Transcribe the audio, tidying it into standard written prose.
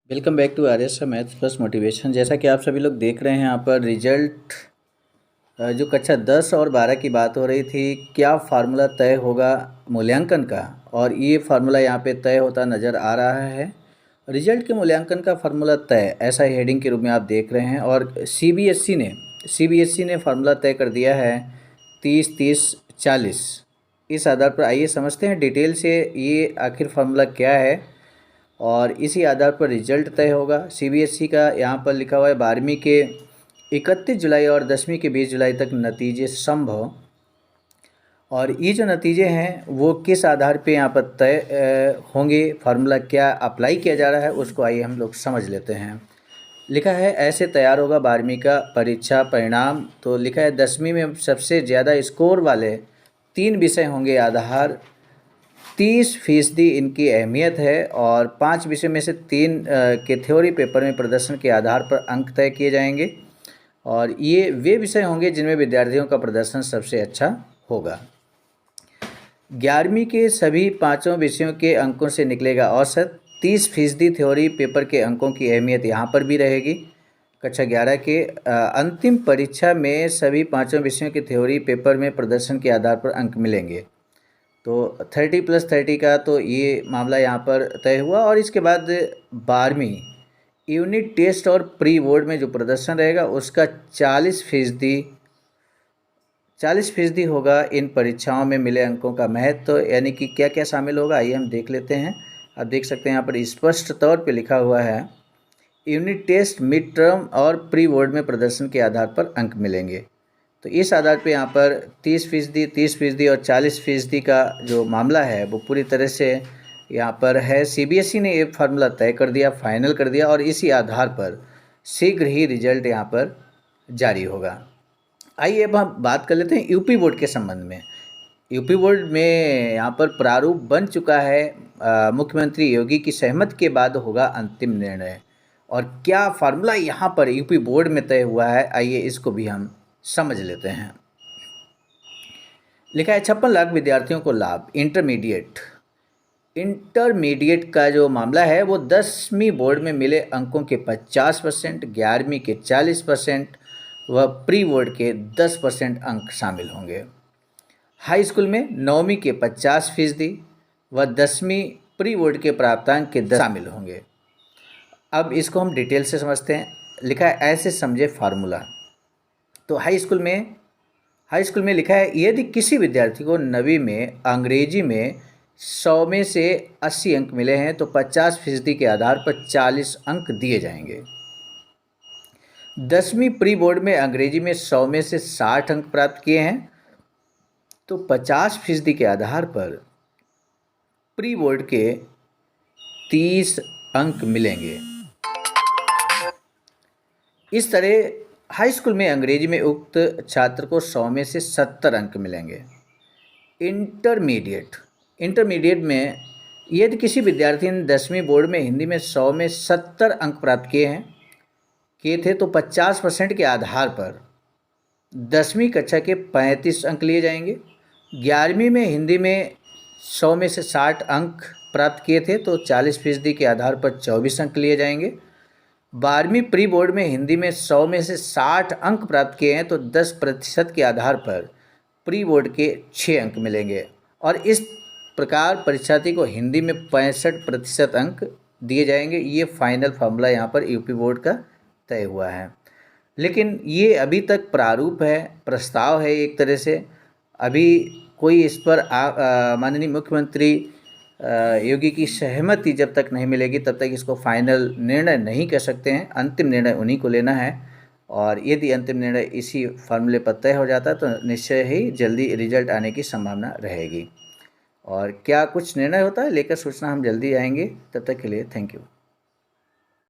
Welcome back to R S maths plus motivation. जैसा कि आप सभी लोग देख रहे हैं यहाँ पर रिजल्ट जो कक्षा 10 और 12 की बात हो रही थी, क्या फार्मूला तय होगा मूल्यांकन का, और ये फार्मूला यहाँ पे तय होता नज़र आ रहा है। रिजल्ट के मूल्यांकन का फार्मूला तय, ऐसा ही हेडिंग के रूप में आप देख रहे हैं। और सीबीएसई ने फार्मूला तय कर दिया है 30-30-40। इस आधार पर आइए समझते हैं डिटेल से ये आखिर फार्मूला क्या है, और इसी आधार पर रिजल्ट तय होगा। सीबीएसई का यहाँ पर लिखा हुआ है 12वीं के 31 जुलाई और 10वीं के 20 जुलाई तक नतीजे संभव। और ये जो नतीजे हैं वो किस आधार पे यहाँ पर तय होंगे, फार्मूला क्या अप्लाई किया जा रहा है उसको आइए हम लोग समझ लेते हैं। लिखा है ऐसे तैयार होगा 12वीं का परीक्षा परिणाम। तो लिखा है 10वीं में सबसे ज़्यादा स्कोर वाले 3 विषय होंगे आधार, 30% इनकी अहमियत है, और 5 विषय में से 3 के थ्योरी पेपर में प्रदर्शन के आधार पर अंक तय किए जाएंगे। और ये वे विषय होंगे जिनमें विद्यार्थियों का प्रदर्शन सबसे अच्छा होगा। 11वीं के सभी 5 विषयों के अंकों से निकलेगा औसत। 30% थ्योरी पेपर के अंकों की अहमियत यहाँ पर भी रहेगी। कक्षा 11 के अंतिम परीक्षा में सभी 5 विषयों के थ्योरी पेपर में प्रदर्शन के आधार पर अंक मिलेंगे। तो 30+30 का तो ये मामला यहाँ पर तय हुआ। और इसके बाद 12वीं यूनिट टेस्ट और प्री बोर्ड में जो प्रदर्शन रहेगा उसका 40% होगा इन परीक्षाओं में मिले अंकों का महत्व। तो यानी कि क्या क्या शामिल होगा आइए हम देख लेते हैं। आप देख सकते हैं यहाँ पर स्पष्ट तौर पे लिखा हुआ है यूनिट टेस्ट, मिड टर्म और प्री बोर्ड में प्रदर्शन के आधार पर अंक मिलेंगे। तो इस आधार पे यहाँ पर 30% और 40% का जो मामला है वो पूरी तरह से यहाँ पर है। सीबीएसई ने ये फार्मूला तय कर दिया, फाइनल कर दिया, और इसी आधार पर शीघ्र ही रिजल्ट यहाँ पर जारी होगा। आइए अब हम बात कर लेते हैं यूपी बोर्ड के संबंध में। यूपी बोर्ड में यहाँ पर प्रारूप बन चुका है। मुख्यमंत्री योगी की सहमति के बाद होगा अंतिम निर्णय। और क्या फार्मूला यहाँ पर यूपी बोर्ड में तय हुआ है आइए इसको भी हम समझ लेते हैं। लिखा है 56 लाख विद्यार्थियों को लाभ। इंटरमीडिएट का जो मामला है वो 10वीं बोर्ड में मिले अंकों के 50%, 11वीं के 40% व प्री बोर्ड के 10% अंक शामिल होंगे। हाई स्कूल में 9वीं के 50% व 10वीं प्री बोर्ड के प्राप्तांक के 10 शामिल होंगे। अब इसको हम डिटेल से समझते हैं। लिखा है ऐसे समझे फार्मूला। तो हाई स्कूल में लिखा है यदि किसी विद्यार्थी को 9वीं में अंग्रेजी में 100 में से 80 अंक मिले हैं तो 50% के आधार पर 40 अंक दिए जाएंगे। 10वीं प्री बोर्ड में अंग्रेजी में 100 में से 60 अंक प्राप्त किए हैं तो 50% के आधार पर प्री बोर्ड के 30 अंक मिलेंगे। इस तरह हाई स्कूल में अंग्रेजी में उक्त छात्र को 100 में से 70 अंक मिलेंगे। इंटरमीडिएट में यदि किसी विद्यार्थी ने 10वीं बोर्ड में हिंदी में 100 में 70 अंक प्राप्त किए थे तो 50% के आधार पर 10वीं कक्षा के 35 अंक लिए जाएंगे। 11वीं में हिंदी में 100 में से 60 अंक प्राप्त किए थे तो 40% के आधार पर 24 अंक लिए जाएंगे। 12वीं प्री बोर्ड में हिंदी में 100 में से 60 अंक प्राप्त किए हैं तो 10% के आधार पर प्री बोर्ड के 6 अंक मिलेंगे। और इस प्रकार परीक्षार्थी को हिंदी में 65% अंक दिए जाएंगे। ये फाइनल फार्मूला यहाँ पर यूपी बोर्ड का तय हुआ है। लेकिन ये अभी तक प्रारूप है, प्रस्ताव है एक तरह से। अभी कोई इस पर माननीय मुख्यमंत्री योगी की सहमति जब तक नहीं मिलेगी तब तक इसको फाइनल निर्णय नहीं कर सकते हैं। अंतिम निर्णय उन्हीं को लेना है। और यदि अंतिम निर्णय इसी फार्मूले पर तय हो जाता है तो निश्चय ही जल्दी रिजल्ट आने की संभावना रहेगी। और क्या कुछ निर्णय होता है लेकर सूचना हम जल्दी आएंगे। तब तक के लिए थैंक यू।